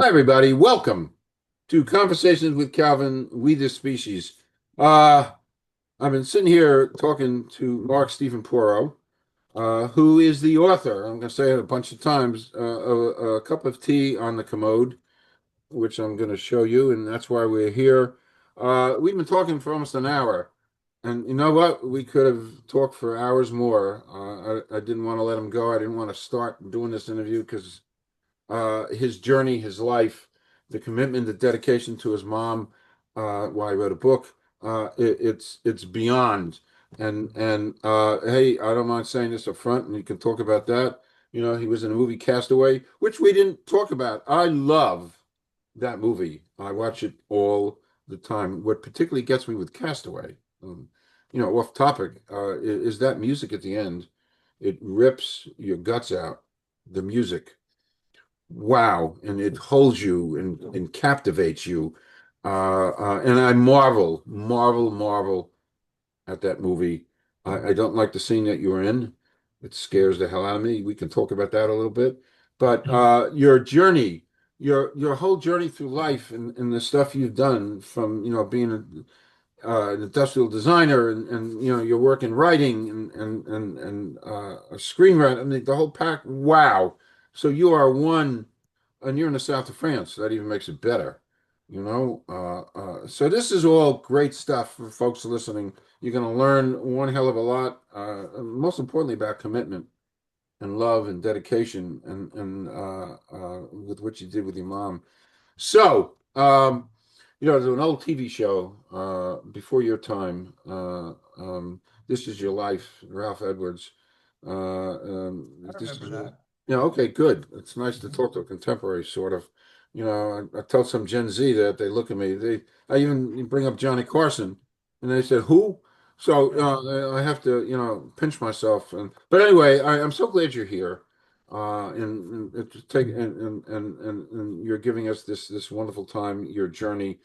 Hi, everybody. Welcome to Conversations with Calvin, We the Species. Uh, I've been sitting here talking to Mark Steven Porro, who is the author, I'm going to say it a bunch of times, a cup of tea on the Commode, which I'm going to show you, and that's why we're here. We've been talking for almost an hour, and you know what? We could have talked for hours more. I didn't want to let him go. I didn't want to start doing this interview because his journey, his life, the commitment, the dedication to his mom. Why I wrote a book. It's beyond. And hey, I don't mind saying this up front, and you can talk about that. You know, he was in a movie Castaway, which we didn't talk about. I love that movie. I watch it all the time. What particularly gets me with Castaway, off topic, is that music at the end. It rips your guts out. The music, wow, and it holds you and captivates you. And I marvel at that movie. I don't like the scene that you're in. It scares the hell out of me. We can talk about that a little bit. But your journey, your whole journey through life and the stuff you've done from, being an industrial designer and your work in writing and a screenwriter. I mean, the whole pack. Wow. So you are one, and you're in the south of France. That even makes it better, you know. So this is all great stuff for folks listening. You're going to learn one hell of a lot. Most importantly, about commitment and love and dedication and with what you did with your mom. So, there's an old TV show, before your time. This is Your Life, Ralph Edwards. I This remember is, that. okay, good. It's nice to Mhm. talk to a contemporary, sort of. I tell some Gen Z that they look at me. I even bring up Johnny Carson, and they said, "Who?" So Yeah. I have to, pinch myself. But anyway, I'm so glad you're here, and it's take and you're giving us this wonderful time, your journey.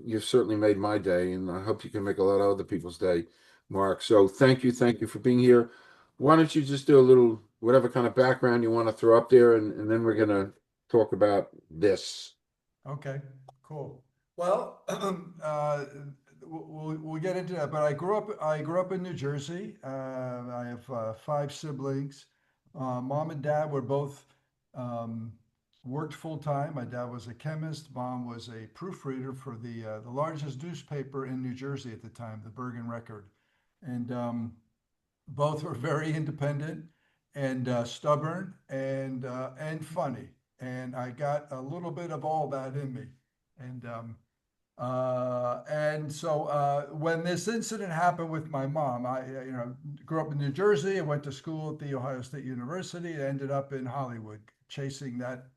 You've certainly made my day, and I hope you can make a lot of other people's day, Mark. So thank you for being here. Why don't you just do a little whatever kind of background you want to throw up there, and then we're gonna talk about this. Okay. Cool. Well, we'll get into that. But I grew up in New Jersey. I have five siblings. Mom and dad were both um, worked full time. My dad was a chemist. Mom was a proofreader for the largest newspaper in New Jersey at the time, the Bergen Record, and both were very independent and stubborn and funny. And I got a little bit of all that in me. And so when this incident happened with my mom, I grew up in New Jersey. I went to school at the Ohio State University. I ended up in Hollywood, chasing that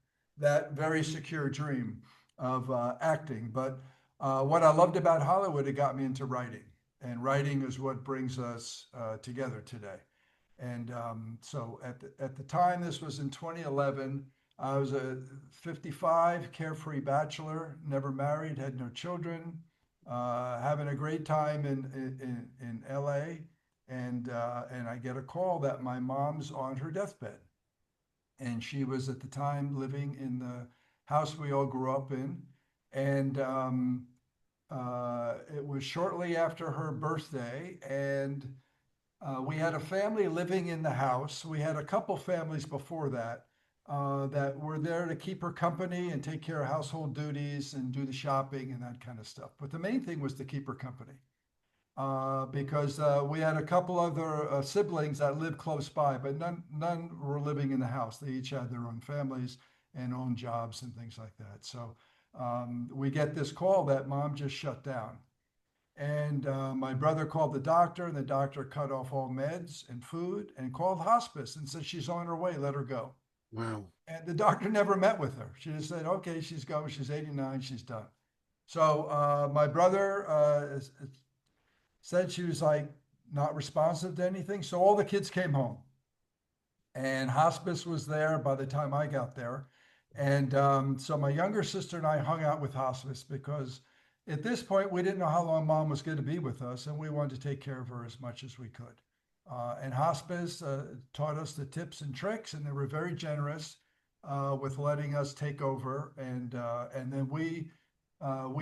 very secure dream of acting. But what I loved about Hollywood, it got me into writing, and writing is what brings us together today. And so at the time, this was in 2011. I was a 55, carefree bachelor, never married, had no children, having a great time in LA. And I get a call that my mom's on her deathbed. And she was at the time living in the house we all grew up in. And it was shortly after her birthday. And we had a family living in the house. We had a couple families before that that were there to keep her company and take care of household duties and do the shopping and that kind of stuff. But the main thing was to keep her company because we had a couple other siblings that lived close by, but none were living in the house. They each had their own families and own jobs and things like that. So we get this call that mom just shut down. And my brother called the doctor, and the doctor cut off all meds and food and called hospice and said, she's on her way, let her go. Wow. And the doctor never met with her. She just said, okay, she's going, she's 89, she's done. So my brother said she was like not responsive to anything. So all the kids came home, and hospice was there by the time I got there. And so my younger sister and I hung out with hospice because at this point we didn't know how long mom was going to be with us, and we wanted to take care of her as much as we could. And hospice taught us the tips and tricks, and they were very generous. with letting us take over, and then we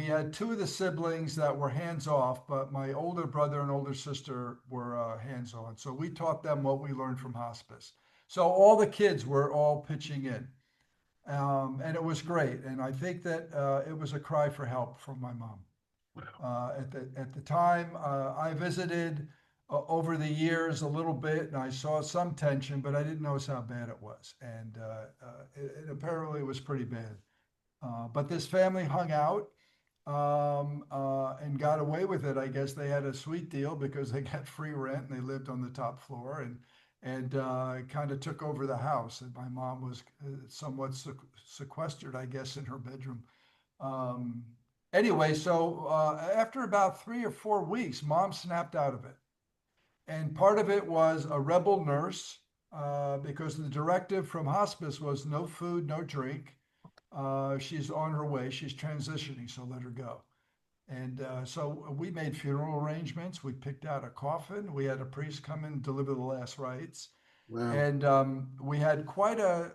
had two of the siblings that were hands off, but my older brother and older sister were hands on. So we taught them what we learned from hospice. So all the kids were all pitching in, and it was great. And I think that it was a cry for help from my mom. At the time, I visited over the years a little bit, and I saw some tension, but I didn't notice how bad it was. And it apparently was pretty bad. But this family hung out and got away with it. I guess they had a sweet deal because they got free rent and they lived on the top floor, and kind of took over the house. And my mom was somewhat sequestered, I guess, in her bedroom. Um, anyway, so after about 3 or 4 weeks, mom snapped out of it. And part of it was a rebel nurse, because the directive from hospice was no food, no drink. She's on her way, she's transitioning, so let her go. And so we made funeral arrangements. We picked out a coffin. We had a priest come and deliver the last rites. Wow. And we had quite a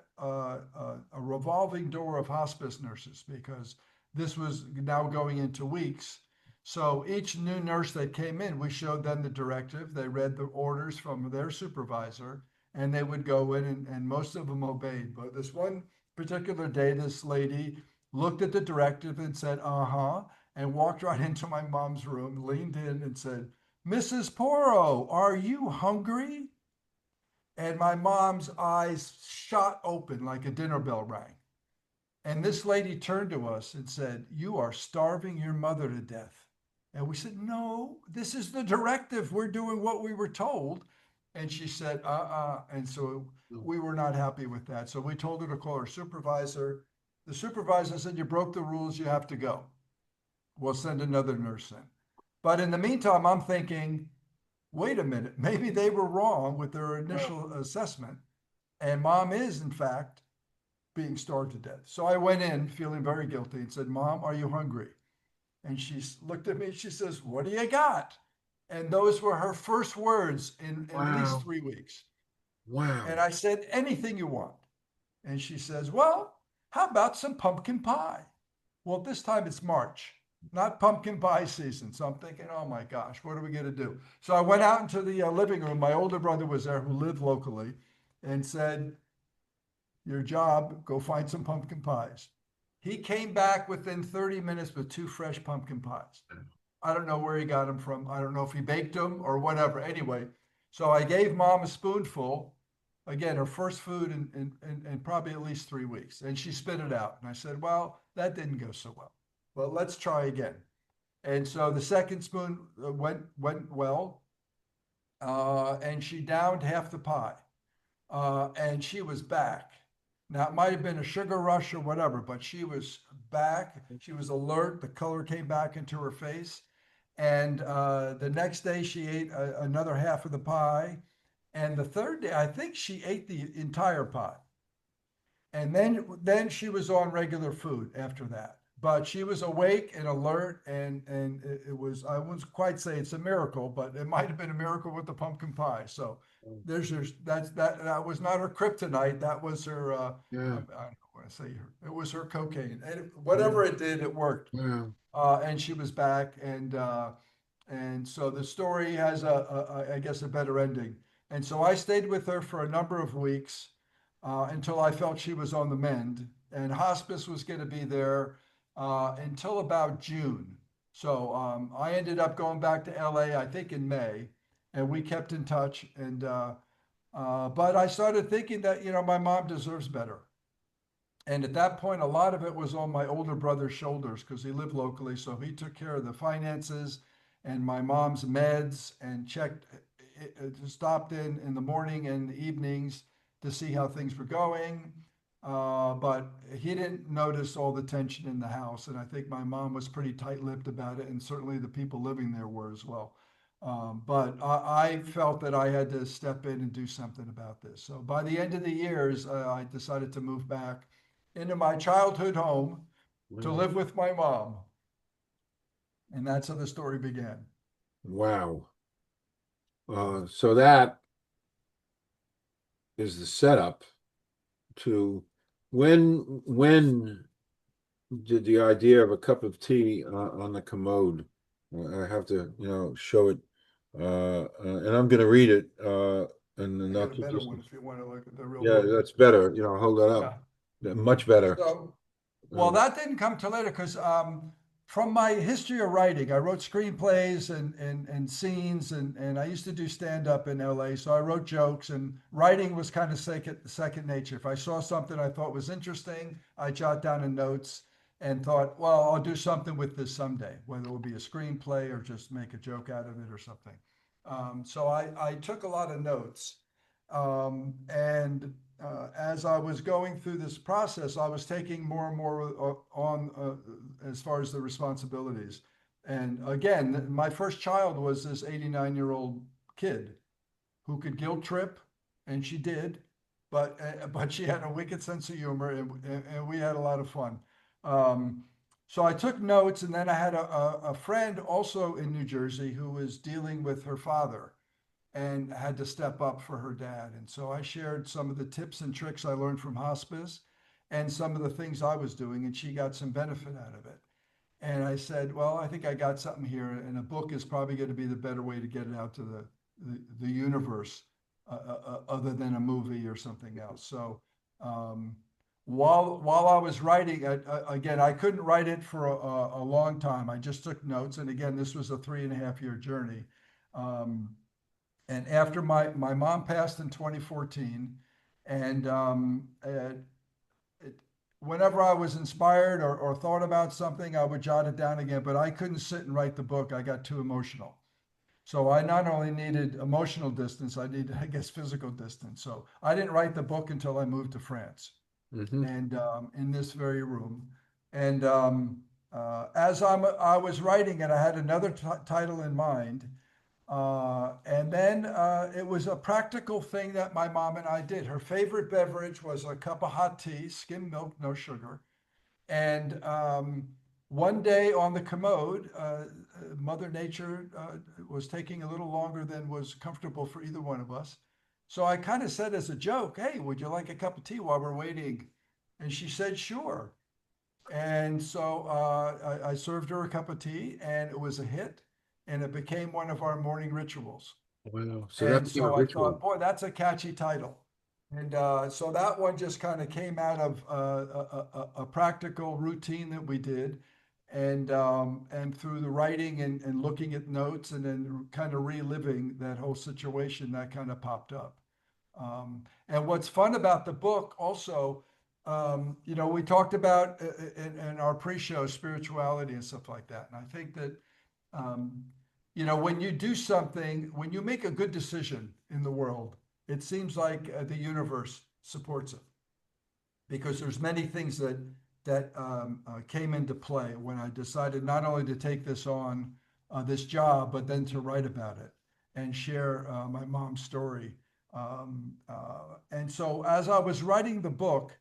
revolving door of hospice nurses because this was now going into weeks. So each new nurse that came in, we showed them the directive. They read the orders from their supervisor, and they would go in, and most of them obeyed. But this one particular day, this lady looked at the directive and said, uh-huh, and walked right into my mom's room, leaned in and said, Mrs. Porro, are you hungry? And my mom's eyes shot open like a dinner bell rang. And this lady turned to us and said, you are starving your mother to death. And we said, no, this is the directive. We're doing what we were told. And she said, And so we were not happy with that. So we told her to call her supervisor. The supervisor said, you broke the rules, you have to go. We'll send another nurse in. But in the meantime, I'm thinking, wait a minute, maybe they were wrong with their initial assessment. And mom is, in fact, being starved to death. So I went in feeling very guilty and said, Mom, are you hungry? And she looked at me, she says, what do you got? And those were her first words in at least Wow. 3 weeks. And Wow. I said, anything you want. And she says, well, how about some pumpkin pie? Well, this time it's March, not pumpkin pie season. So I'm thinking, oh my gosh, what are we going to do? So I went out into the living room. My older brother was there who lived locally and said, your job, go find some pumpkin pies. He came back within 30 minutes with 2 fresh pumpkin pies. I don't know where he got them from. I don't know if he baked them or whatever. Anyway, so I gave mom a spoonful, again, her first food in probably at least 3 weeks. And she spit it out. And I said, well, that didn't go so well. Well, let's try again. And so the second spoon went well, and she downed half the pie, and she was back. Now it might have been a sugar rush or whatever, but she was back. She was alert. The color came back into her face, and the next day she ate another half of the pie, and the third day I think she ate the entire pie. And then she was on regular food after that. But she was awake and alert, and it was, I wouldn't quite say it's a miracle, but it might have been a miracle with the pumpkin pie. So there's your, that was not her kryptonite. That was her, I Yeah. don't want to say her, it was her cocaine. And whatever it did, it worked. Wow. And she was back, and so the story has I guess a better ending. And so I stayed with her for a number of weeks, until I felt she was on the mend, and hospice was going to be there until about June. So I ended up going back to LA, I think in May, and we kept in touch. And but I started thinking that my mom deserves better. And at that point, a lot of it was on my older brother's shoulders because he lived locally. So he took care of the finances and my mom's meds and checked, stopped in the morning and the evenings to see how things were going. But he didn't notice all the tension in the house. And I think my mom was pretty tight lipped about it. And certainly the people living there were as well. But I felt that I had to step in and do something about this. So by the end of the years, I decided to move back into my childhood home to Wow. live with my mom. And that's how the story began. Wow. So that is the setup to when did the idea of a cup of tea on the commode? I have to, show it, and I'm going to read it in the I got not a too better one distant. if you want to look at the real Yeah, book. that's better. Hold that up. Yeah. Yeah, much better. So, well, Uh, that didn't come till later because from my history of writing, I wrote screenplays and scenes, and I used to do stand up in LA. So I wrote jokes, and writing was kind of second nature. If I saw something I thought was interesting, I jot down in notes and thought, well, I'll do something with this someday, whether it will be a screenplay or just make a joke out of it or something. So I took a lot of notes. And as I was going through this process, I was taking more and more on as far as the responsibilities. And again, my first child was this 89-year-old kid who could guilt trip, and she did, but she had a wicked sense of humor, and we had a lot of fun. So I took notes, and then I had a friend also in New Jersey who was dealing with her father and had to step up for her dad. And so I shared some of the tips and tricks I learned from hospice and some of the things I was doing, and she got some benefit out of it. And I said, well, I think I got something here, and a book is probably going to be the better way to get it out to the universe, other than a movie or something else. So um, while I was writing, again, I couldn't write it for a long time. I just took notes, and again, this was a 3.5 year journey. Um, and after my mom passed in 2014, and it, whenever I was inspired or thought about something, I would jot it down again, but I couldn't sit and write the book. I got too emotional. So I not only needed emotional distance, I needed, I guess, physical distance. So I didn't write the book until I moved to France, mhm. and in this very room. And as I was writing it, I had another title in mind, and then it was a practical thing that my mom and I did. Her favorite beverage was a cup of hot tea, skim milk, no sugar. And one day on the commode, Mother Nature was taking a little longer than was comfortable for either one of us. So I kind of said as a joke, hey, would you like a cup of tea while we're waiting? And she said, sure. And so I served her a cup of tea, and it was a hit, and it became one of our morning rituals. Wow. So that And became a so I thought, ritual. boy, that's a catchy title. And so that one just kind of came out of a practical routine that we did. And through the writing and looking at notes and then kind of reliving that whole situation, that kind of popped up. And what's fun about the book also, we talked about in our pre-show spirituality and stuff like that. And I think that um, when you do something, when you make a good decision in the world, it seems like the universe supports it because there's many things that came into play when I decided not only to take this on this job, but then to write about it and share my mom's story. And so as I was writing the book,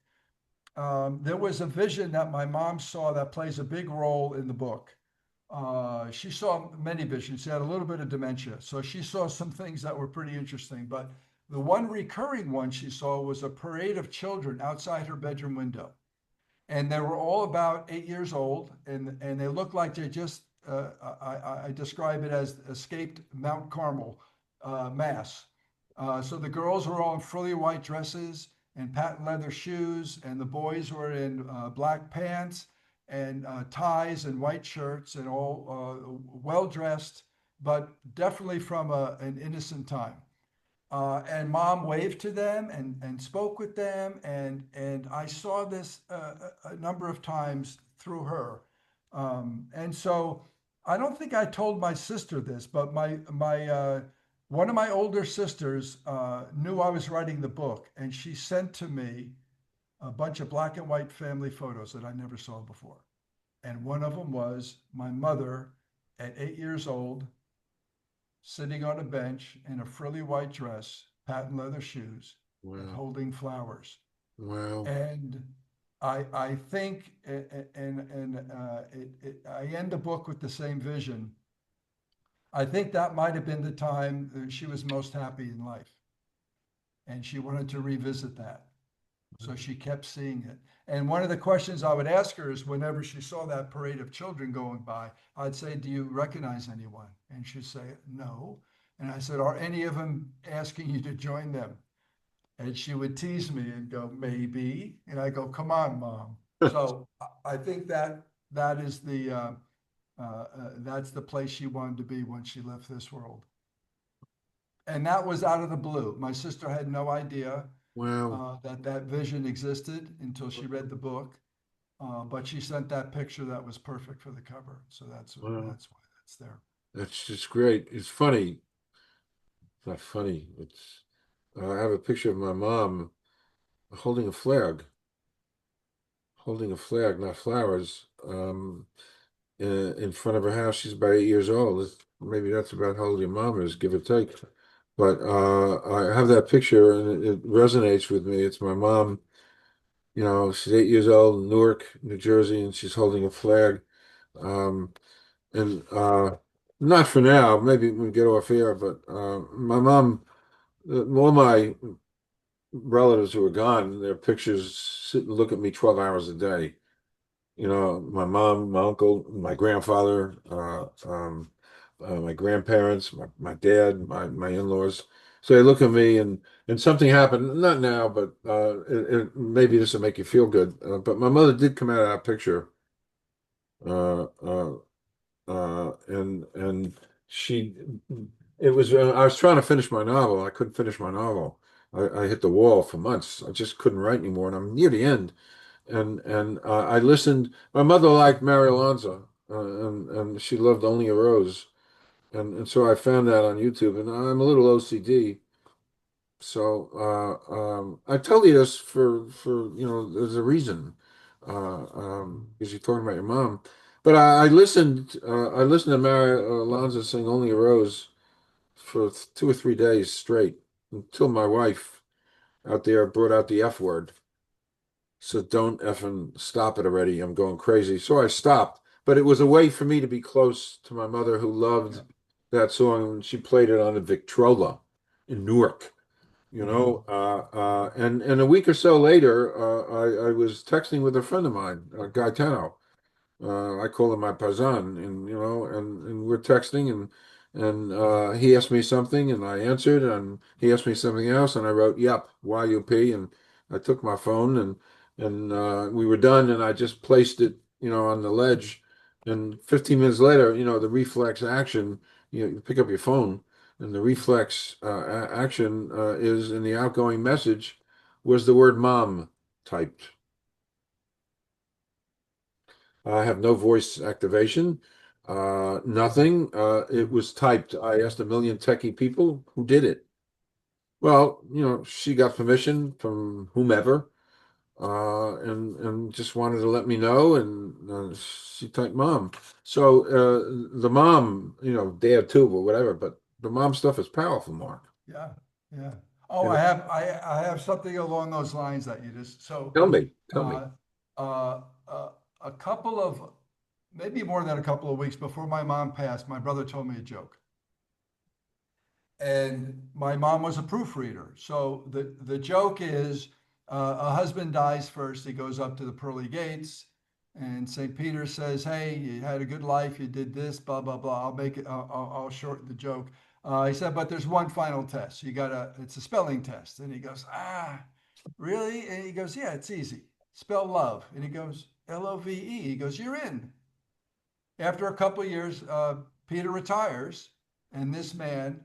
there was a vision that my mom saw that plays a big role in the book. She saw many visions. She had a little bit of dementia. So she saw some things that were pretty interesting. But the one recurring one she saw was a parade of children outside her bedroom window. And they were all about 8 years old. And they looked like they just, I describe it as escaped Mount Carmel mass. So the girls were all in frilly white dresses and patent leather shoes, and the boys were in black pants and ties and white shirts and all well dressed, but definitely from an innocent time. And mom waved to them and spoke with them. And I saw this a number of times through her. And so I don't think I told my sister this, but one of my older sisters knew I was writing the book, and she sent to me a bunch of black and white family photos that I never saw before. And one of them was my mother at 8 years old, sitting on a bench in a frilly white dress, patent leather shoes, and Wow. holding flowers. Wow. And I think, I end the book with the same vision. I think that might have been the time that she was most happy in life, and she wanted to revisit that. So she kept seeing it. And one of the questions I would ask her is whenever she saw that parade of children going by, I'd say, "Do you recognize anyone?" And she'd say, "No." And I said, "Are any of them asking you to join them?" And she would tease me and go, "Maybe." And I go, "Come on, Mom." So I think that that is that's the place she wanted to be when she left this world. And that was out of the blue. My sister had no idea Wow. that that vision existed until she read the book. But she sent that picture that was perfect for the cover. So Wow. that's why that's there. That's just great. It's funny. It's not funny. It's I have a picture of my mom holding a flag, not flowers, in front of her house. She's about 8 years old. Maybe that's about how old your mom is, give or take. But I have that picture and it resonates with me. It's my mom, she's 8 years old in Newark, New Jersey, and she's holding a flag. Um, and not for now, maybe we get off air, but my mom, all my relatives who are gone, their pictures sit and look at me 12 hours a day. My mom, my uncle, my grandfather, my grandparents, my dad, my in-laws. So they look at me and something happened, not now, but maybe this will make you feel good. But my mother did come out of that picture, uh, uh, and she, it was, I was trying to finish my novel. I couldn't finish my novel. I hit the wall for months. I just couldn't write anymore, and I'm near the end and I listened. My mother liked Mary Alonso, and she loved Only a Rose, and so I found that on YouTube. And I'm a little OCD, so I tell you this for there's a reason, because you're talking about your mom. But I listened to Mary Alonso sing Only a Rose for 2 or 3 days straight until my wife out there brought out the F word. So don't effing stop it already. I'm going crazy. So I stopped. But it was a way for me to be close to my mother who Yeah. loved that song. And she played it on the Victrola in Newark, Mhm. and a week or so later, I was texting with a friend of mine, Gaetano. I call him my paisan, and we're texting, and he asked me something, and I answered, and he asked me something else, and I wrote, "Yep, YUP," and I took my phone, and we were done, and I just placed it, on the ledge, and 15 minutes later, the reflex action, you pick up your phone, and the reflex action is in the outgoing message was the word "mom" typed. I have no voice activation, nothing. It was typed. I asked a million techie people who did it. Well, she got permission from whomever, and just wanted to let me know, and she typed "mom." So the mom, dad too, or whatever, but the mom stuff is powerful, Mark. Yeah. Yeah. Oh, And I have something along those lines that you just so tell me. uh, uh, a couple of maybe more than a couple of weeks before my mom passed, my brother told me a joke. And my mom was a proofreader. So the joke is a husband dies first. He goes up to the pearly gates, and St. Peter says, "Hey, you had a good life. You did this, blah blah blah." I'll make it. I'll shorten the joke. He said, "But there's one final test. You gotta. It's a spelling test." And he goes, "Ah, really?" And he goes, "Yeah, it's easy. Spell love." And he goes, "LOVE." He goes, "You're in." After a couple of years, Peter retires, and this man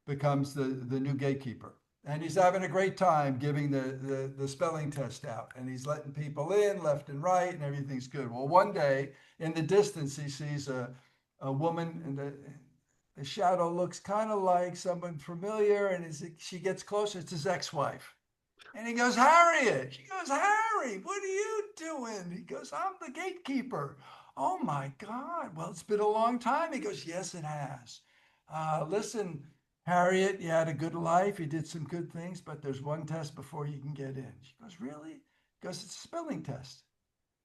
becomes the new gatekeeper. And he's having a great time giving the spelling test out. And he's letting people in left and right, and everything's good. Well, one day in the distance, he sees a woman, and the shadow looks kind of like someone familiar. And as she gets closer, it's his ex wife. And he goes, "Harriet." She goes, "Harry, what are you doing?" He goes, "I'm the gatekeeper." "Oh my God. Well, it's been a long time." He goes, "Yes, it has. Listen, Harriet, you had a good life. You did some good things, but there's one test before you can get in." She goes, "Really?" He goes, "It's a spelling test."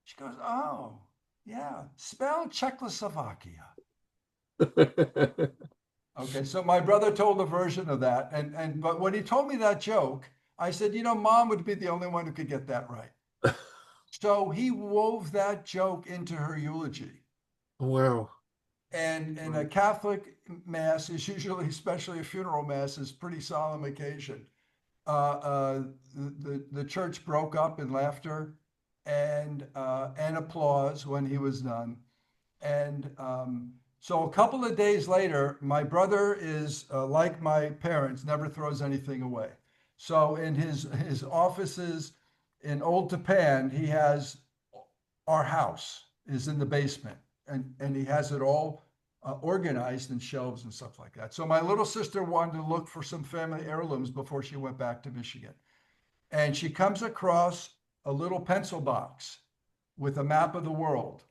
She goes, "Oh, yeah. Spell Czechoslovakia." Okay, so my brother told a version of that, and but when he told me that joke, I said, Mom would be the only one who could get that right. So he wove that joke into her eulogy. Wow. And a Catholic mass is usually, especially a funeral mass, is pretty solemn occasion. The church broke up in laughter and applause when he was done. And so a couple of days later, my brother is like my parents, never throws anything away. So in his offices in Old Japan, he has our house is in the basement, and he has it all organized in shelves and stuff like that. So my little sister wanted to look for some family heirlooms before she went back to Michigan, and she comes across a little pencil box with a map of the world.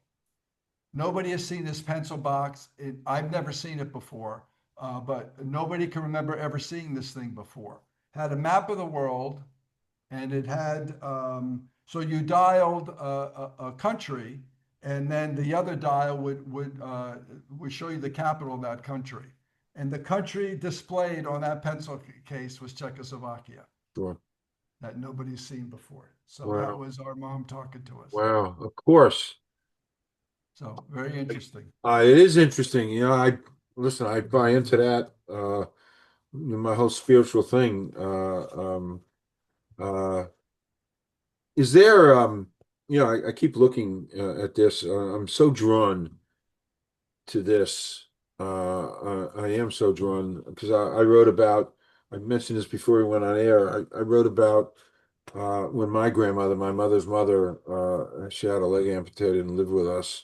Nobody has seen this pencil box. I've never seen it before, but nobody can remember ever seeing this thing before. Had a map of the world, and it had so you dialed a country, and then the other dial would show you the capital of that country, and the country displayed on that pencil case was Czechoslovakia, Sure. that nobody's seen before. So that Wow. was our mom talking to us. Wow. Of course. So very interesting. It is interesting. Listen, I buy into that. My whole spiritual thing. Uh, is there, I keep looking at this. I'm so drawn to this. I am so drawn because I wrote about, I mentioned this before we went on air. I wrote about when my grandmother, my mother's mother, she had a leg amputated and lived with us.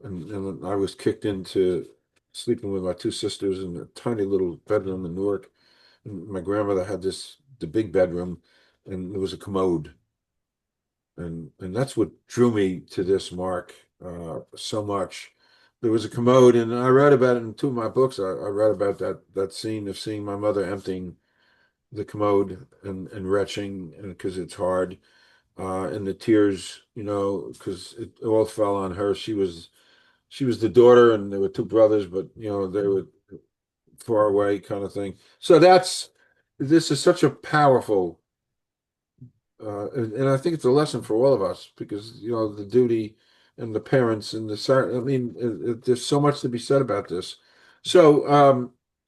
And I was kicked into sleeping with my two sisters in a tiny little bedroom in Newark. And my grandmother had the big bedroom, and there was a commode. And that's what drew me to this, Mark, so much. There was a commode, and I read about it in two of my books. I read about that scene of seeing my mother emptying the commode and retching, because it's hard, and the tears, because it all fell on her. She was the daughter, and there were two brothers, but they were far away, kind of thing. So this is such a powerful, and I think it's a lesson for all of us, because the duty and the parents and I mean, there's so much to be said about this. So,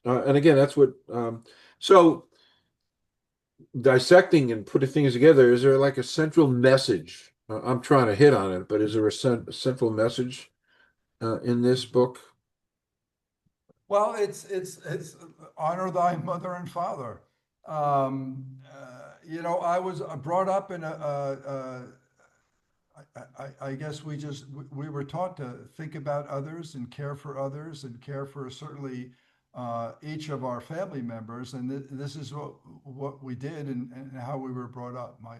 and again, that's what. So dissecting and putting things together, is there like a central message? I'm trying to hit on it, but is there a central message in this book? Well, it's honor thy mother and father. I was brought up in I guess we were taught to think about others and care for others and care for certainly each of our family members, and this is what we did, and how we were brought up. My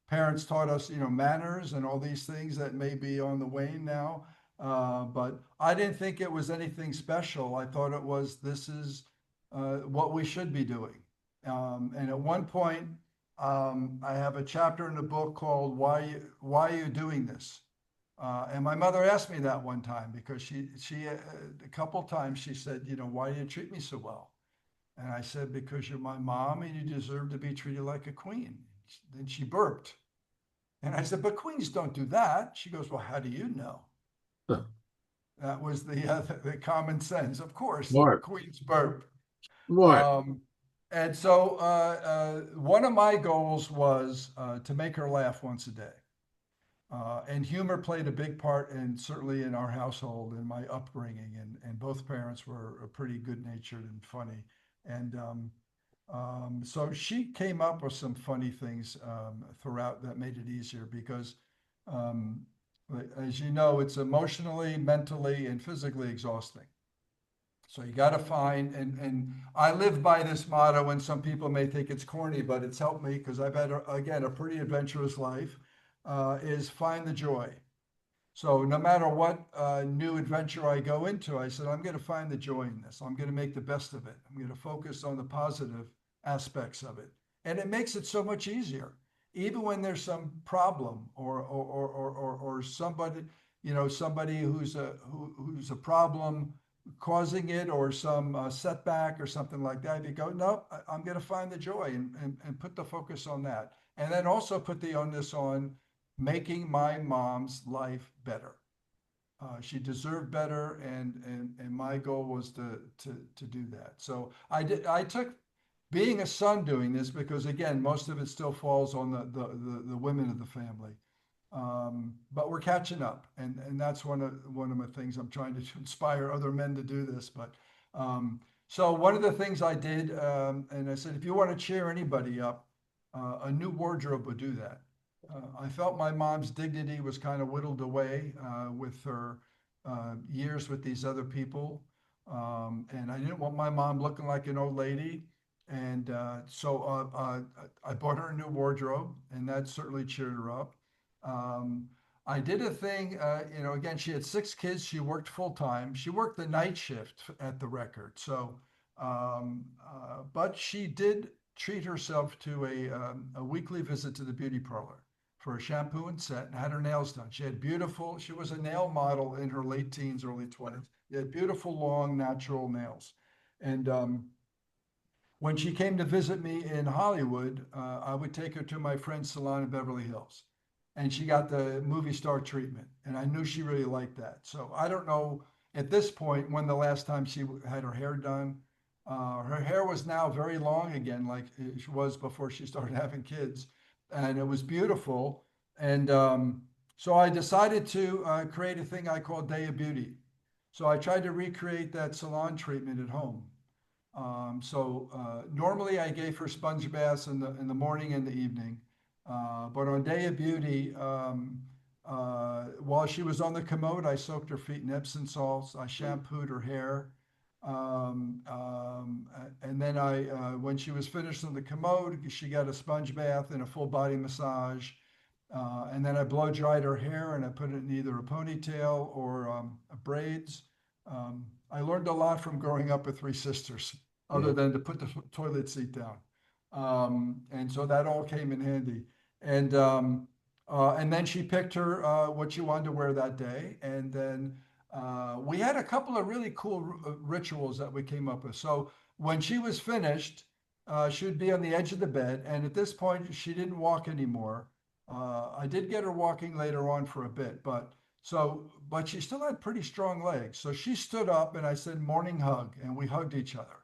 parents taught us, manners and all these things that may be on the wane now, but I didn't think it was anything special. I thought it was, this is what we should be doing. And at one point, I have a chapter in the book called "Why Are You Doing This?" And my mother asked me that one time, because she a couple times she said, "Why do you treat me so well?" And I said, "Because you're my mom and you deserve to be treated like a queen." Then she burped, and I said, "But queens don't do that." She goes, "Well, how do you know?" Huh. That was the common sense. Of course, Mark, queens burp. Mark. Um, and so one of my goals was to make her laugh once a day. And humor played a big part, and certainly in our household and my upbringing. And both parents were pretty good natured and funny. And so she came up with some funny things throughout that made it easier, because, um, as you know, it's emotionally, mentally, and physically exhausting. So you got to find, and I live by this motto, and some people may think it's corny, but it's helped me because I've had, again, a pretty adventurous life, is find the joy. So no matter what new adventure I go into, I said, I'm going to find the joy in this. I'm going to make the best of it. I'm going to focus on the positive aspects of it. And it makes it so much easier. Even when there's some problem, or somebody, somebody who's a problem, causing it, or some setback or something like that, you go, no, I'm going to find the joy, and put the focus on that. And then also put the onus on making my mom's life better. She deserved better, and my goal was to do that. So I took being a son doing this, because again, most of it still falls on the women of the family. But we're catching up, and that's one of my things. I'm trying to inspire other men to do this. But so one of the things I did, and I said, if you want to cheer anybody up, a new wardrobe would do that. I felt my mom's dignity was kind of whittled away with her years with these other people, and I didn't want my mom looking like an old lady. And I bought her a new wardrobe, and that certainly cheered her up. Um, I did a thing, again, she had 6 kids. She worked full time. She worked the night shift at the record. So, but she did treat herself to a weekly visit to the beauty parlor for a shampoo and set, and had her nails done. She was a nail model in her late teens, early 20s. She had beautiful, long, natural nails. And when she came to visit me in Hollywood, I would take her to my friend's salon in Beverly Hills, and she got the movie star treatment. And I knew she really liked that. So I don't know at this point when the last time she had her hair done. Her hair was now very long again, like it was before she started having kids, and it was beautiful. And so I decided to create a thing I call Day of Beauty. So I tried to recreate that salon treatment at home. Normally I gave her sponge baths in the morning and the evening, but on Day of Beauty, while she was on the commode, I soaked her feet in Epsom salts. I shampooed her hair, and then when she was finished on the commode, she got a sponge bath and a full body massage. And then I blow dried her hair, and I put it in either a ponytail or braids. I learned a lot from growing up with 3 sisters, other Yeah. than to put the toilet seat down. And so that all came in handy. And then she picked her what she wanted to wear that day. And then we had a couple of really cool rituals that we came up with. So when she was finished, she would be on the edge of the bed. And at this point, she didn't walk anymore. I did get her walking later on for a bit, but she still had pretty strong legs. So she stood up, and I said, morning hug, and we hugged each other.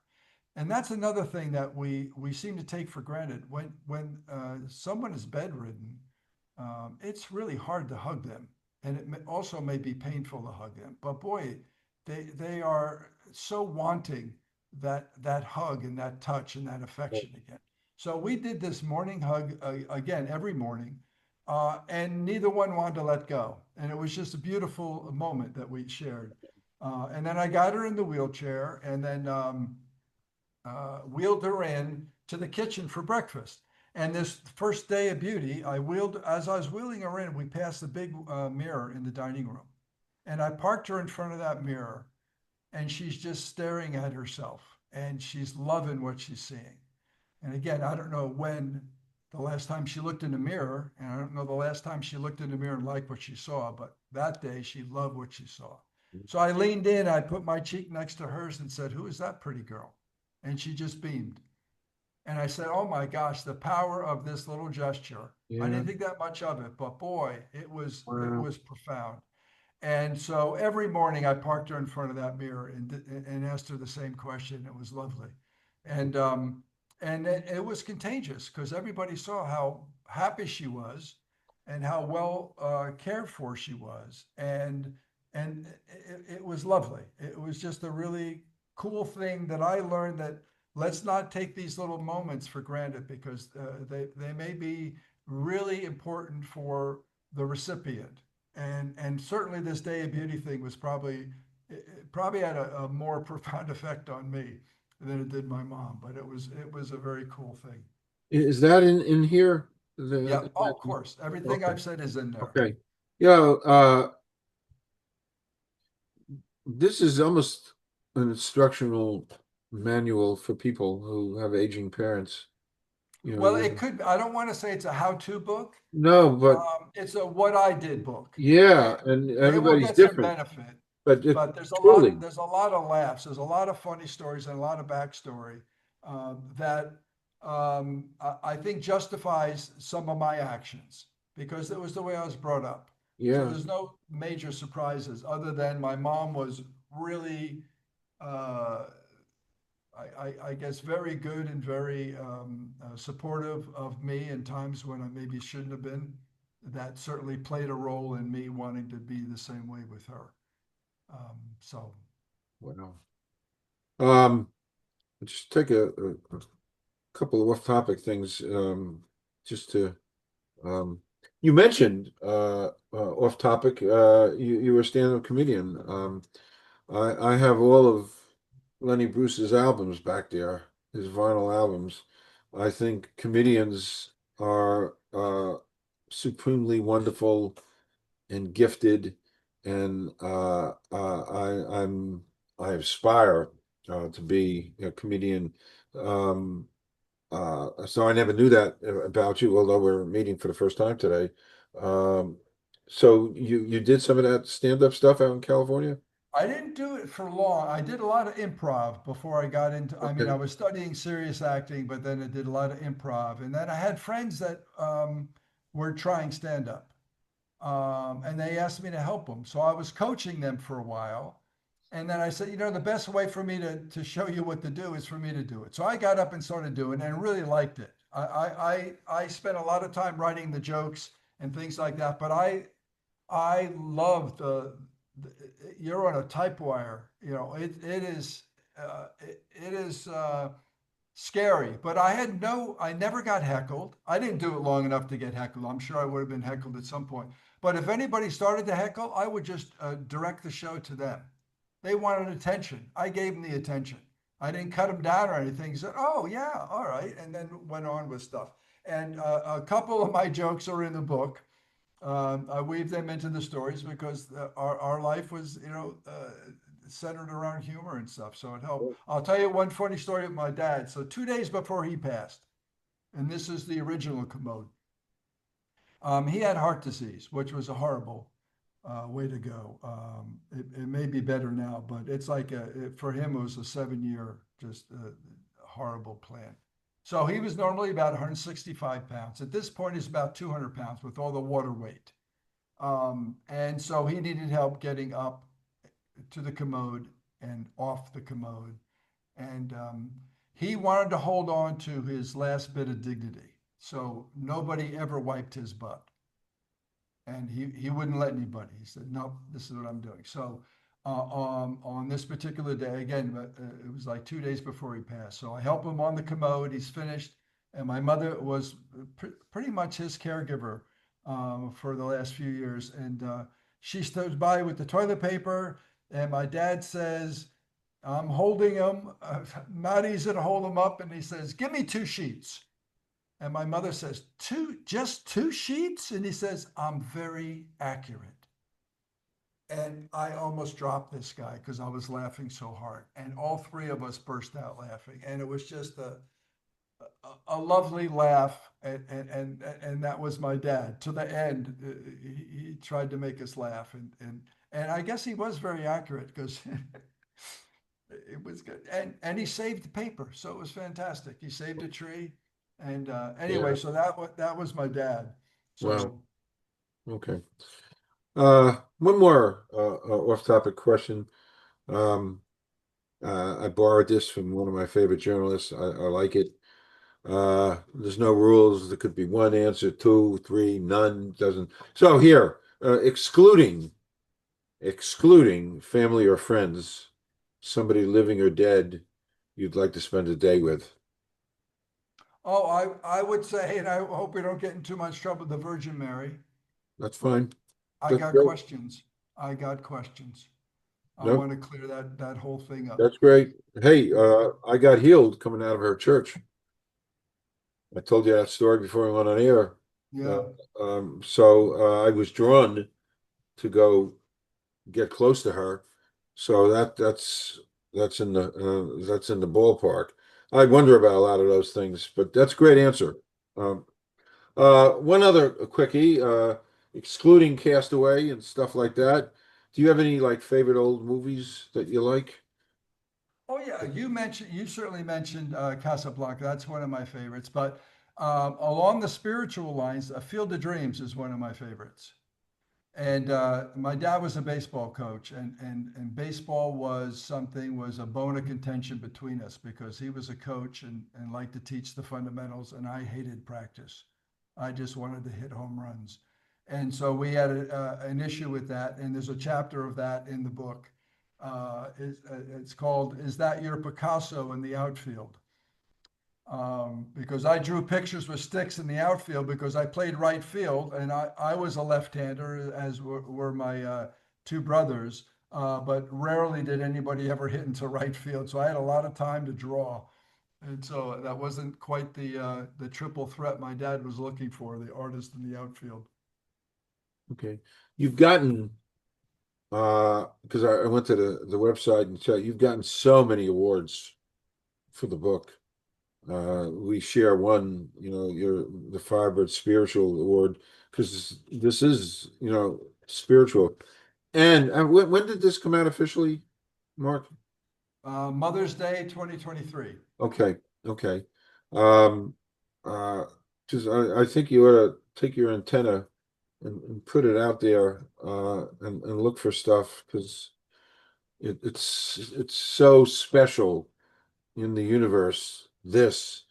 And that's another thing that we seem to take for granted. When someone is bedridden, it's really hard to hug them, and also may be painful to hug them. But boy, they are so wanting that hug and that touch and that affection again. So we did this morning hug again every morning, and neither one wanted to let go. And it was just a beautiful moment that we shared. And then I got her in the wheelchair, and then wheeled her in to the kitchen for breakfast. And this first Day of Beauty, as I was wheeling her in, we passed the big mirror in the dining room. And I parked her in front of that mirror, and she's just staring at herself, and she's loving what she's seeing. And again, I don't know when the last time she looked in the mirror, and I don't know the last time she looked in the mirror and liked what she saw, but that day she loved what she saw. So I leaned in, I put my cheek next to hers and said, "Who is that pretty girl?" And she just beamed. And I said, "Oh my gosh, the power of this little gesture." I Yeah. didn't think that much of it, but boy, it Wow. was profound. And so every morning I parked her in front of that mirror and asked her the same question. It was lovely. And it was contagious, because everybody saw how happy she was, and how well cared for she was. And it was lovely. It was just a really cool thing that I learned, that let's not take these little moments for granted, because they may be really important for the recipient. And certainly this Day of Beauty thing was probably had a more profound effect on me than it did my mom. But it was a very cool thing. Is that in here? Yeah. Oh, of course. Everything Okay. I've said is in there. Okay. Yeah. This is almost an instructional manual for people who have aging parents. Well, it could. I don't want to say it's a how-to book. No, but It's a what I did book. yeah, And and they will everybody's get some different. benefit. but it but truly, there's a lot of laughs. There's a lot of funny stories and a lot of backstory that I think justifies some of my actions because it was the way I was brought up. So yeah. there's no major surprises other than my mom was really, uh, I guess, very good and very supportive of me in times when I maybe shouldn't have been. That certainly played a role in me wanting to be the same way with her. So Wow. Um, just take a couple of off-topic things, just to um, you mentioned off-topic. You were a stand-up comedian. I have all of Lenny Bruce's albums back there, his vinyl albums. I think comedians are supremely wonderful and gifted, and I aspire to be a comedian. Um, so I never knew that about you, although we're meeting for the first time today. Um, so you did some of that stand-up stuff out in California? I didn't do it for long. I did a lot of improv before I got into, I mean, I Okay. was studying serious acting, but then I did a lot of improv. And then I had friends that were trying stand up. And they asked me to help them. So I was coaching them for a while. And then I said, you know, the best way for me to show you what to do is for me to do it. So I got up and started doing it and really liked it. I spent a lot of time writing the jokes and things like that, but I love the you're on a type wire. You know, it is scary. But I never got heckled. I didn't do it long enough to get heckled. I'm sure I would have been heckled at some point. But if anybody started to heckle, I would just direct the show to them. They wanted attention. I gave them the attention. I didn't cut them down or anything. He said, "Oh yeah, all right," and then went on with stuff. And a couple of my jokes are in the book. I weave them into the stories because our life was, centered around humor and stuff. So it helped. I'll tell you one funny story of my dad. So 2 days before he passed, and this is the original Commode, he had heart disease, which was a horrible way to go. It may be better now, but it's like for him, it was a 7 year, just horrible plan. So he was normally about 165 pounds. At this point, he's about 200 pounds with all the water weight. And so he needed help getting up to the commode and off the commode. And he wanted to hold on to his last bit of dignity. So nobody ever wiped his butt. And he wouldn't let anybody. He said, "Nope, this is what I'm doing." So on this particular day, again, it was like 2 days before he passed. So I help him on the commode. He's finished. And my mother was pretty much his caregiver for the last few years. And she stood by with the toilet paper. And my dad says, "I'm holding him. Not easy to hold him up." And he says, "Give me 2 sheets." And my mother says, just 2 sheets? And he says, "I'm very accurate." And I almost dropped this guy because I was laughing so hard. And all three of us burst out laughing. And it was just a lovely laugh. And that was my dad. To the end, he tried to make us laugh. And I guess he was very accurate because it was good. And he saved the paper. So it was fantastic. He saved a tree. And Yeah. anyway, so that was my dad. Wow. So Okay. One more off-topic question. Um, I borrowed this from one of my favorite journalists. I like it. There's no rules. There could be one answer, two, three, none, doesn't. So here, excluding family or friends, somebody living or dead, you'd like to spend a day with. oh, I would say, and I hope we don't get in too much trouble, the Virgin Mary. That's fine. I That's got great. questions. I got questions. I No, want to clear that whole thing up. that's great. Hey, I got healed coming out of her church. I told you that story before I went on air. Uh, Yeah. so I was drawn to go get close to her. So that's in the ballpark. I wonder about a lot of those things, but that's a great answer. Um, one other quickie, excluding Castaway and stuff like that. Do you have any like favorite old movies that you like? Oh yeah, you certainly mentioned Casablanca. That's one of my favorites. But along the spiritual lines, A Field of Dreams is one of my favorites. And my dad was a baseball coach, and baseball was a bone of contention between us because he was a coach and liked to teach the fundamentals, and I hated practice. I just wanted to hit home runs. And so we had an issue with that, and there's a chapter of that in the book. It's called "Is That Your Picasso in the Outfield?" Because I drew pictures with sticks in the outfield because I played right field and I was a left-hander, as were my two brothers. But rarely did anybody ever hit into right field. So I had a lot of time to draw. And so that wasn't quite the triple threat my dad was looking for, the artist in the outfield. Okay. You've gotten because I went to the website and tell you've gotten so many awards for the book. We share one, you're the Firebird Spiritual Award because this is, spiritual. And when did this come out officially, Mark? Mother's Day 2023. Okay, okay. Um, uh, because I think you ought to take your antenna and put it out there and look for stuff because it's so special in the universe. This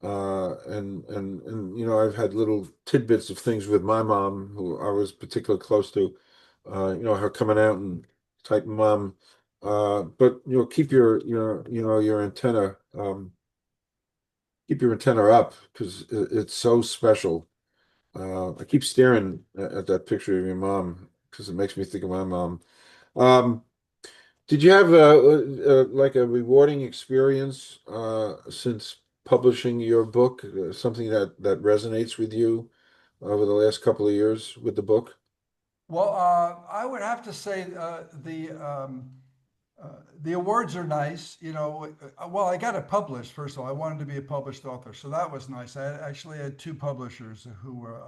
and I've had little tidbits of things with my mom who I was particularly close to. Her coming out and type mom. But keep your antenna keep your antenna up because it's so special. I keep staring at that picture of your mom because it makes me think of my mom. Um, did you have like a rewarding experience since publishing your book? Something that resonates with you over the last couple of years with the book? Well, I would have to say the awards are nice. Well, I got it published first of all. I wanted to be a published author, so that was nice. Actually had two publishers who were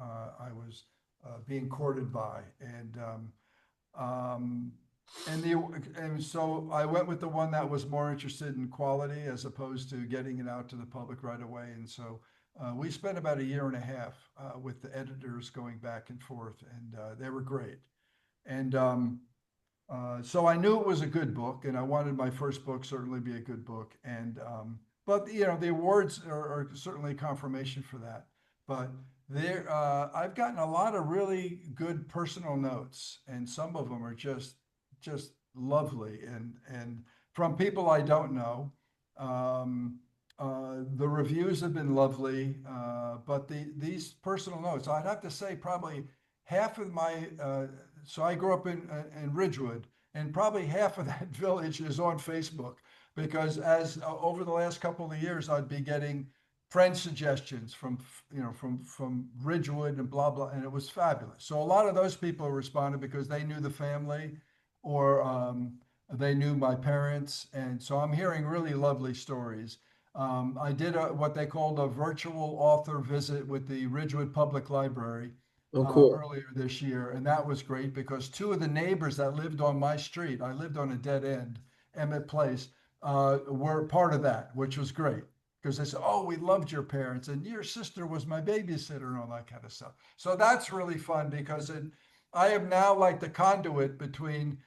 I was being courted by, um, and so I went with the one that was more interested in quality as opposed to getting it out to the public right away. And so we spent about a year and a half with the editors going back and forth, and they were great. And so I knew it was a good book, and I wanted my first book certainly be a good book. And but the awards are certainly confirmation for that. But I've gotten a lot of really good personal notes, and some of them are just lovely, and from people I don't know. Um, the reviews have been lovely, but these personal notes, I'd have to say probably half of my so I grew up in Ridgewood, and probably half of that village is on Facebook because as over the last couple of years, I'd be getting friend suggestions from Ridgewood and blah blah, and it was fabulous. So a lot of those people responded because they knew the family, or they knew my parents, and so I'm hearing really lovely stories. I did what they called a virtual author visit with the Ridgewood Public Library Oh, cool. earlier this year, and that was great because two of the neighbors that lived on my street, I lived on a dead end, Emmett Place, were part of that, which was great because they said, "Oh, we loved your parents, and your sister was my babysitter," and all that kind of stuff. So that's really fun because I am now like the conduit between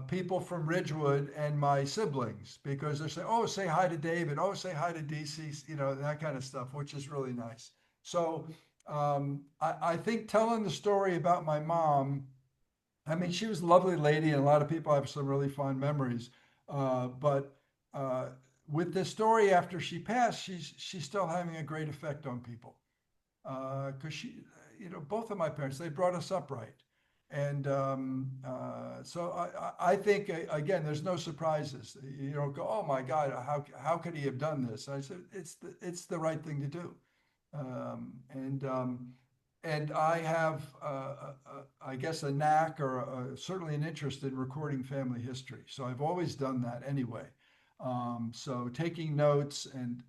people from Ridgewood and my siblings because they say, "Oh, say hi to David. Oh, say hi to DC," that kind of stuff, which is really nice. So I think telling the story about my mom, I mean, she was a lovely lady, and a lot of people have some really fond memories. But with this story after she passed, she's still having a great effect on people because both of my parents, they brought us up right. And so I think again, there's no surprises. You don't go, oh my God, how could he have done this? I said it's the right thing to do. Um, and um, and I have, I guess, a knack or certainly an interest in recording family history. So I've always done that anyway. So taking notes and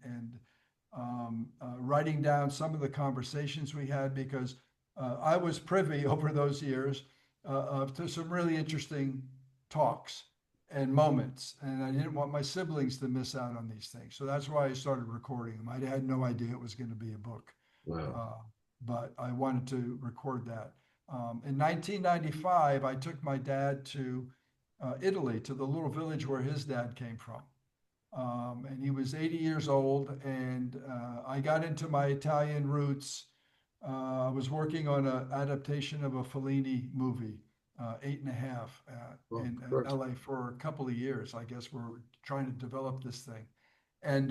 writing down some of the conversations we had because I was privy over those years to some really interesting talks and moments. And I didn't want my siblings to miss out on these things. So that's why I started recording them. I had no idea it was going to be a book, Wow. but I wanted to record that. In 1995, I took my dad to Italy, to the little village where his dad came from. And he was 80 years old, and I got into my Italian roots. I was working on an adaptation of a Fellini movie, Eight and a Half, Oh, in of course. LA for a couple of years. I guess we're trying to develop this thing. And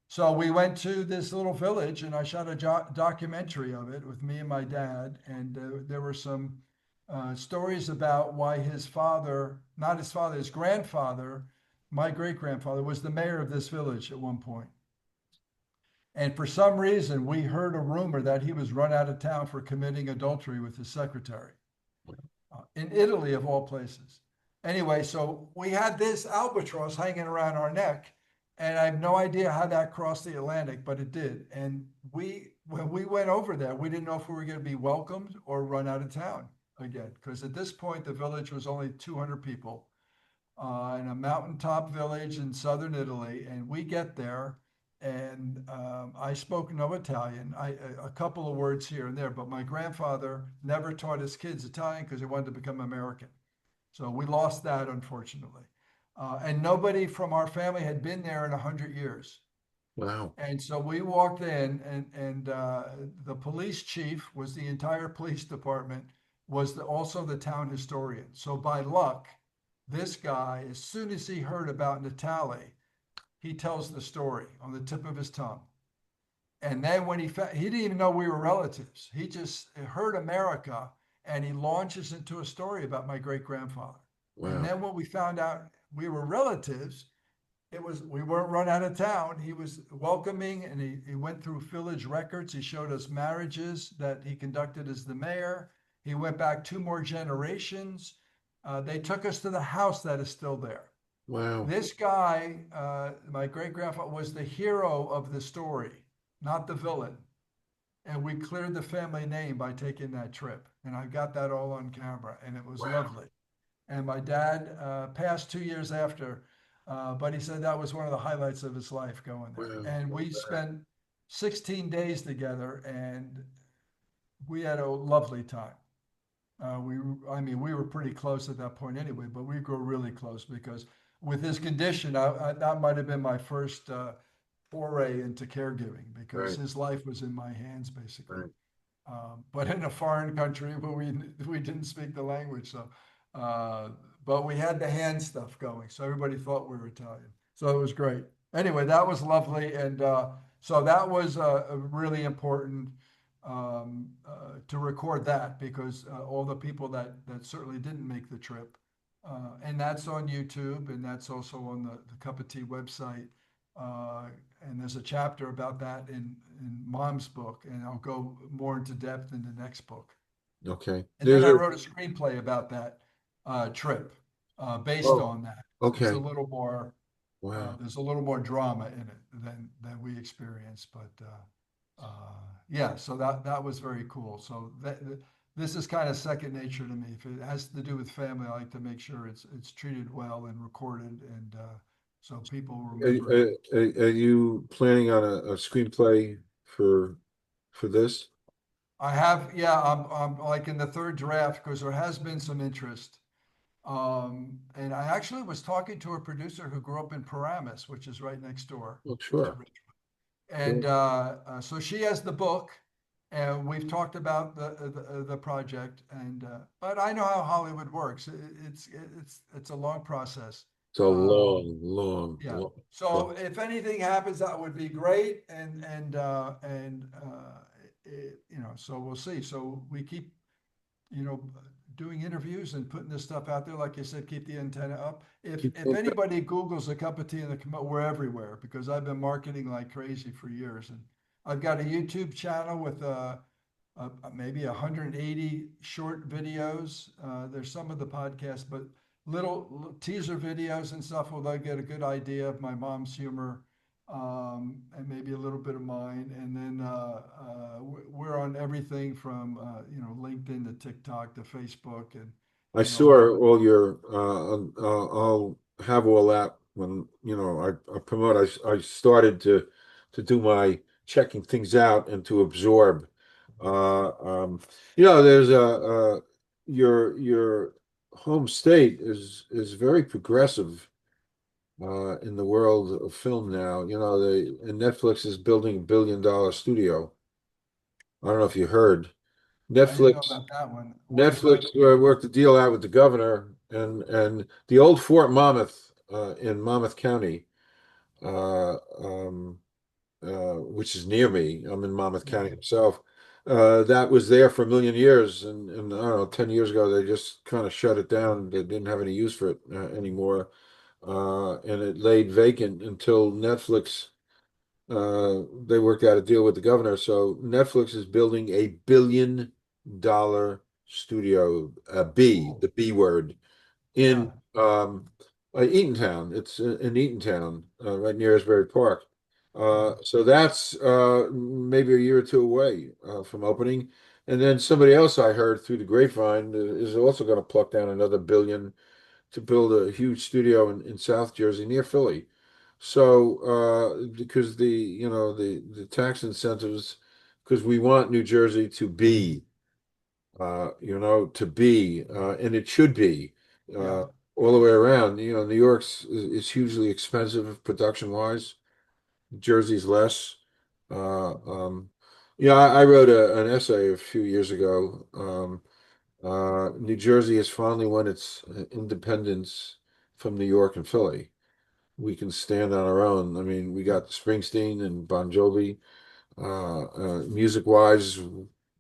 so we went to this little village, and I shot a documentary of it with me and my dad. And there were some stories about why his father, not his father, his grandfather, my great grandfather, was the mayor of this village at one point. And for some reason, we heard a rumor that he was run out of town for committing adultery with his secretary in Italy, of all places. Anyway, so we had this albatross hanging around our neck, and I have no idea how that crossed the Atlantic, but it did. And when we went over there, we didn't know if we were going to be welcomed or run out of town again, because at this point, the village was only 200 people in a mountaintop village in southern Italy. And we get there, and I spoke no Italian. A couple of words here and there, but my grandfather never taught his kids Italian because he wanted to become American. So we lost that, unfortunately. And nobody from our family had been there in 100 years. Wow. And so we walked in, and the police chief was the entire police department, was also the town historian. So by luck, this guy, as soon as he heard about Natale, he tells the story on the tip of his tongue. And then when he didn't even know we were relatives. He just heard America, and he launches into a story about my great grandfather. And Wow. then when we found out we were relatives, we weren't run out of town. He was welcoming, and he went through village records. He showed us marriages that he conducted as the mayor. He went back 2 more generations. They took us to the house that is still there. Wow. This guy, my great grandfather, was the hero of the story, not the villain. And we cleared the family name by taking that trip. And I got that all on camera, and it was Wow. lovely. And my dad passed 2 years after, but he said that was one of the highlights of his life going there. Wow. And Love we that. spent 16 days together, and we had a lovely time. I mean, we were pretty close at that point anyway, but we grew really close because with his condition, that might have been my first foray into caregiving because Right. his life was in my hands basically. Right. But in a foreign country where we didn't speak the language, so uh, but we had the hand stuff going, so everybody thought we were Italian. So it was great. Anyway, that was lovely, and so that was a really important to record that because all the people that certainly didn't make the trip, and that's on YouTube, and that's also on the Cup of Tea website. Uh, and there's a chapter about that in Mom's book, and I'll go more into depth in the next book. Okay. And then There's I a, wrote a screenplay about that trip based oh, on that. It's a okay. little more, Wow. there's a little more drama in it than we experienced, but yeah, so that was very cool. So this is kind of second nature to me. If it has to do with family, I like to make sure it's treated well and recorded, and so people remember it. Are you planning on a screenplay for this? I have, yeah, I'm like in the third draft because there has been some interest. And I actually was talking to a producer who grew up in Paramus, which is right next door Oh, to sure. Richmond. And Sure. so she has the book, and we've talked about the project. And but I know how Hollywood works. It's a long process. It's a Um, yeah. long. So if anything happens, that would be great. So we'll see. So we keep you know, doing interviews and putting this stuff out there. Like you said, keep the antenna up. If anybody Googles a cup of tea in the Commode, we're everywhere because I've been marketing like crazy for years. And I've got a YouTube channel with maybe 180 short videos. There's some of the podcasts, but little teaser videos and stuff where they get a good idea of my mom's humor. and maybe a little bit of mine. And then we're on everything from LinkedIn to TikTok to Facebook I and all saw that. all your, I'll have all that when, I promote, I started to do my checking things out and to absorb. Uh, um, there's your home state is very progressive, in the world of film now. And Netflix is building $1 billion studio. I don't know if you heard. I didn't know Netflix about that one. What is Netflix that? worked a deal out with the governor and the old Fort Monmouth, in Monmouth County, uh, um, which is near me. I'm in Monmouth Yeah, County myself. That was there for a million years, and I don't know, 10 years ago they just kind of shut it down. They didn't have any use for it anymore, and it laid vacant until Netflix. They worked out a deal with the governor, so Netflix is building $1 billion studio, cool. The B word, Yeah, in Eatontown. It's in Eatontown, right near Asbury Park. yeah. So that's maybe a year or two away from opening. And then somebody else I heard through the grapevine is also going to pluck down another billion to build a huge studio in South Jersey near Philly. So, because the tax incentives, because we want New Jersey and it should be, Yeah, uh, all the way around. New York's is hugely expensive production wise. Jersey's less. I wrote an essay a few years ago. New Jersey has finally won its independence from New York and Philly. We can stand on our own. I mean, we got Springsteen and Bon Jovi. Music wise,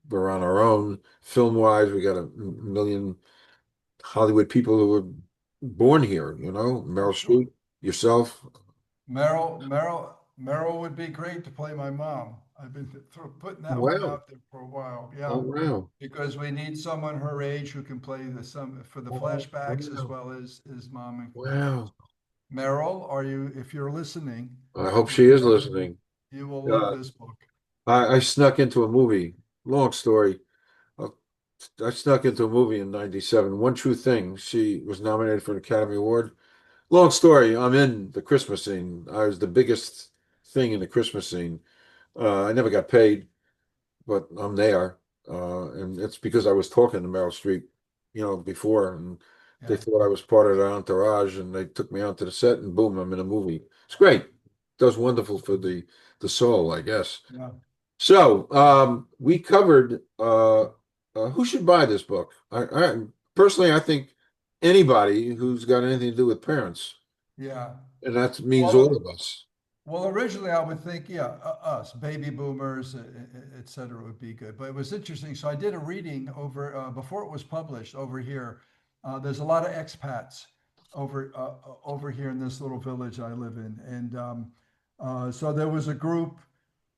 we're on our own. Film wise, we got a million Hollywood people who were born here, for Meryl sure. Streep, yourself. Meryl would be great to play my mom. I've been putting that one Wow. out there for a while. Oh, Yeah, wow. because we need someone her age who can play some for the Oh, flashbacks as wow. well as mom. Wow. Meryl, if you're listening, I hope you she is will listening. you will love Uh, this book. I snuck into a movie. Long story. Uh, I snuck into a movie in '97. One True Thing. She was nominated for an Academy Award. Long story. I'm in the Christmas scene. I was the biggest thing in the Christmas scene. I never got paid, but I'm there. And it's because I was talking to Meryl Streep, before, and they Yeah, thought I was part of their entourage, and they took me onto the set, and boom, I'm in a movie. It's great. Does wonderful for the soul, I guess. yeah. So, we covered who should buy this book. Personally, I think anybody who's got anything to do with parents, Yeah. and that means all Well, of us. originally I would think, yeah, us, baby boomers, et cetera, would be good. But it was interesting. So I did a reading over before it was published over here. There's a lot of expats over here in this little village I live in, and so there was a group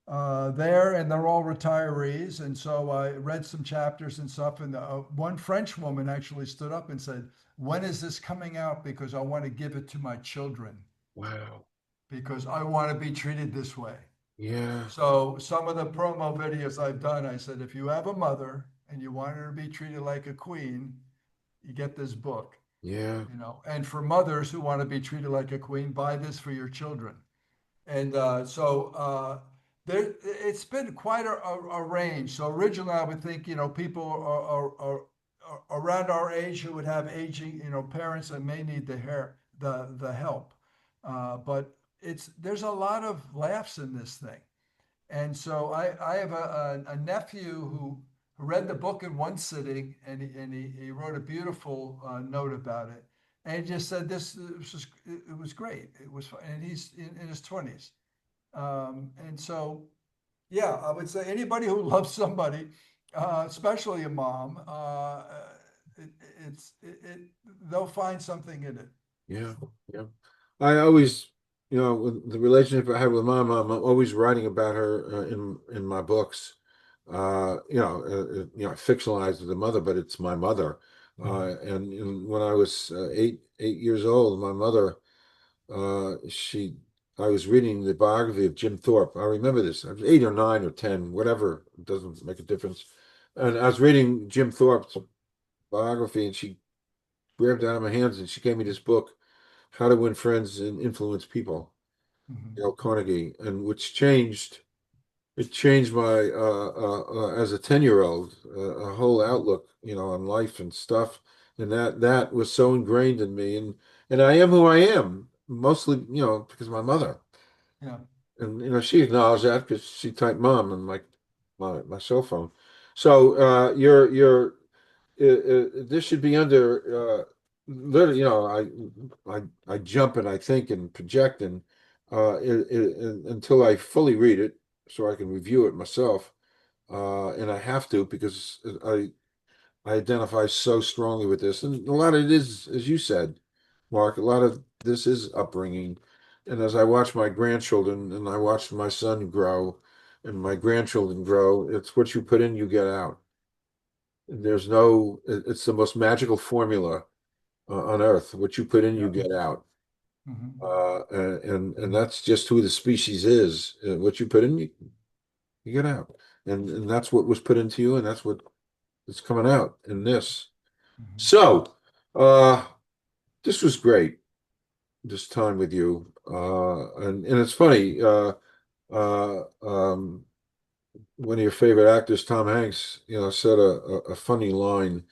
there, and they're all retirees. And so I read some chapters and stuff. And one French woman actually stood up and said, "When is this coming out? Because I want to give it to my children." Wow. Because I want to be treated this way. Yeah. So some of the promo videos I've done, I said, if you have a mother and you want her to be treated like a queen, you get this book, Yeah. And for mothers who want to be treated like a queen, buy this for your children. And there, it's been quite a range. So originally, I would think, people are around our age who would have aging, parents that may need the help. But there's a lot of laughs in this thing. And so I have a nephew who read the book in one sitting, and he wrote a beautiful note about it. And he just said it was great. It was, and he's in his 20s. And so, yeah, I would say anybody who loves somebody, especially a mom, it, it, they'll find something in it. Yeah. Yeah. I always, with the relationship I have with my mom, I'm always writing about her in my books. I fictionalized the mother, but it's my mother. And when I was 8 years old, my mother, she I was reading the biography of Jim Thorpe. I remember this. I was 8 or 9 or 10, whatever. It doesn't make a difference. And I was reading Jim Thorpe's biography, and she grabbed it out of my hands and she gave me this book, How to Win Friends and Influence People, Mhm. Dale Carnegie, and which changed it changed my as a 10-year-old a whole outlook, on life and stuff. And that was so ingrained in me, and I am who I am mostly, because of my mother. Yeah. And she acknowledged that because she typed mom on my cell phone. So you're this should be under literally, I jump and I think and project and until I fully read it so I can review it myself. And I have to because I identify so strongly with this. And a lot of it is, as you said, Mark, a lot of this is upbringing. And as I watch my grandchildren and I watch my son grow and my grandchildren grow, it's what you put in, you get out. There's no, it's the most magical formula on earth. What you put in, you Yeah. get out. Mhm. And that's just who the species is. What you put in, you get out. And that's what was put into you, and that's what is coming out in this. Mhm. So, uh, this was great, this time with you. And it's funny, one of your favorite actors, Tom Hanks, said a funny line.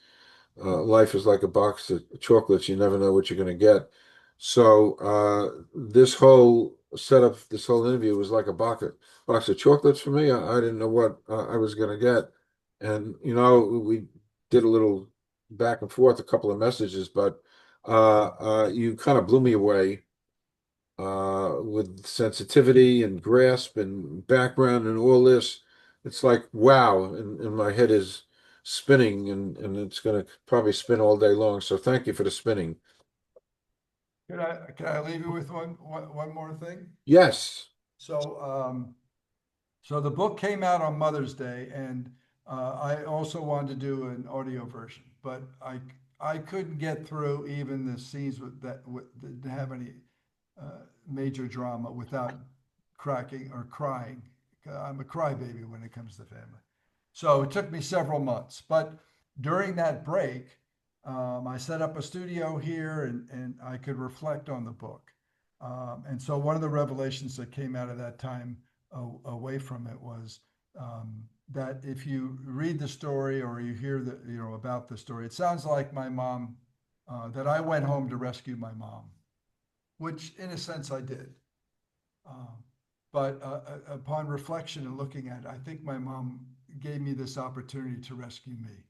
Life is like a box of chocolates. You never know what you're going to get. So this whole setup, this whole interview was like a box of chocolates for me. I didn't know what I was going to get. And, we did a little back and forth, a couple of messages, but you kind of blew me away with sensitivity and grasp and background and all this. It's like, wow. And my head is spinning and it's going to probably spin all day long. So thank you for the spinning. Can I leave you with one more thing? Yes, So, so the book came out on Mother's Day, and I also wanted to do an audio version, but I couldn't get through even the scenes that didn't have any major drama without cracking or crying. I'm a crybaby when it comes to family. So it took me several months, but during that break, I set up a studio here and I could reflect on the book. And so one of the revelations that came out of that time away from it was that if you read the story or you hear about the story, it sounds like my mom, that I went home to rescue my mom, which in a sense I did. Um, but upon reflection and looking at it, I think my mom gave me this opportunity to rescue me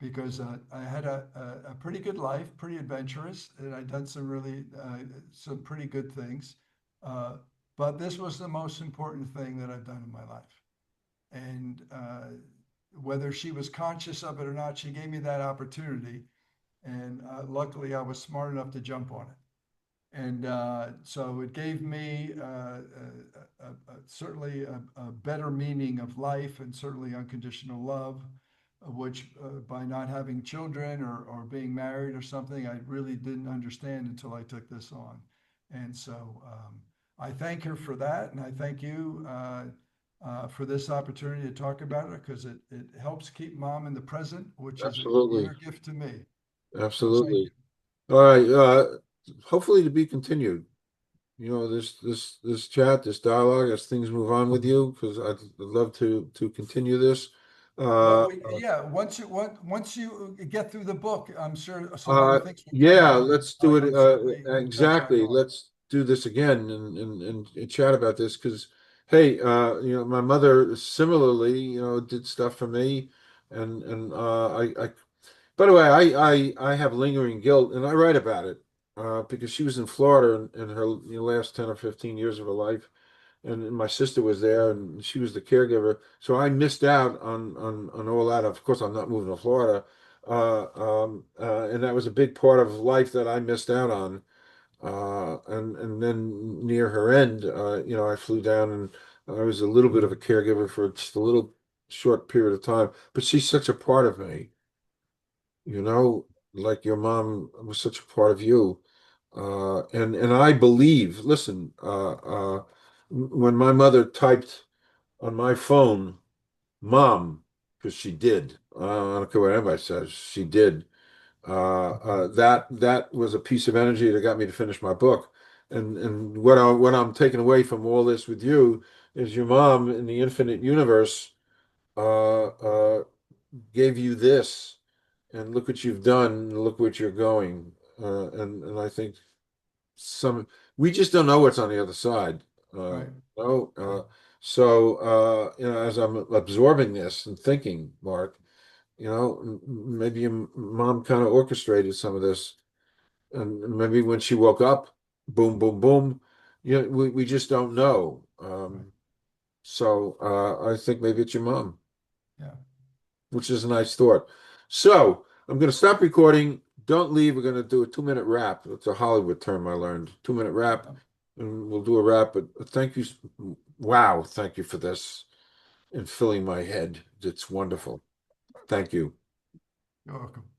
because I had a pretty good life, pretty adventurous, and I'd done some pretty good things. Uh, but this was the most important thing that I've done in my life. And whether she was conscious of it or not, she gave me that opportunity. And luckily, I was smart enough to jump on it. And so it gave me certainly a better meaning of life and certainly unconditional love, which by not having children or being married or something, I really didn't understand until I took this on. And so I thank her for that. And I thank you for this opportunity to talk about it because it helps keep mom in the present, which is absolutely. your gift to me. So thank you. Absolutely. All right. Hopefully to be continued. This chat, this dialogue, as things move on with you, because I'd love to continue this. Well, Uh, yeah, once you get through the book, I'm sure some other things will come yeah, up, and let's do it. I certainly will jump back Exactly. on. Let's do this again and chat about this because, hey, my mother similarly, did stuff for me, and By the way, I have lingering guilt, and I write about it because she was in Florida in her last 10 or 15 years of her life, and my sister was there, and she was the caregiver. So I missed out on all that. Of course, I'm not moving to Florida, and that was a big part of life that I missed out on. And then near her end, I flew down, and I was a little bit of a caregiver for just a little short period of time. But she's such a part of me, like your mom was such a part of you. And I believe, listen, when my mother typed on my phone, "Mom," because she did. I don't care what anybody says, she did. That was a piece of energy that got me to finish my book. And what I'm taking away from all this with you is your mom in the infinite universe gave you this, and look what you've done, and look what you're going. And I think some we just don't know what's on the other side. Right. No, as I'm absorbing this and thinking, Mark, maybe your mom kind of orchestrated some of this, and maybe when she woke up, boom, boom, boom. We just don't know. Right. I think maybe it's your mom, Yeah. which is a nice thought. So I'm going to stop recording. Don't leave. We're going to do a 2-minute wrap. It's a Hollywood term I learned. 2-minute wrap, Yeah. and we'll do a wrap. But thank you. Wow. Thank you for this and filling my head. It's wonderful. Thank you. You're welcome.